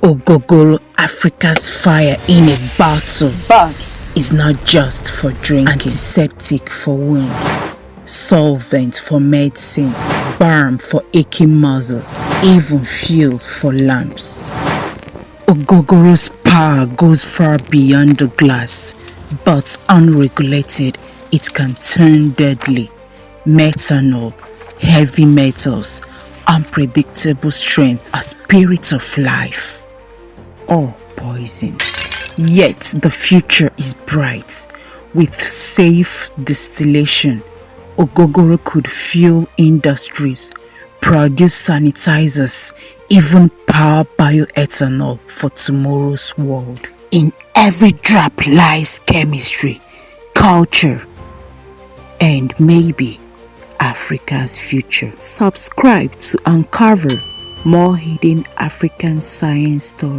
Ogogoro, Africa's fire in a bottle, But is not just for drinking. Antiseptic for wound, solvent for medicine, balm for aching muscle, even fuel for lamps. Ogogoro's power goes far beyond the glass, but unregulated, it can turn deadly. Methanol, heavy metals, unpredictable strength, a spirit of life, or poison. Yet the future is bright. With safe distillation, Ogogoro could fuel industries, produce sanitizers, even power bioethanol for tomorrow's world. In every drop lies chemistry, culture, and maybe Africa's future. Subscribe to uncover more hidden African science stories.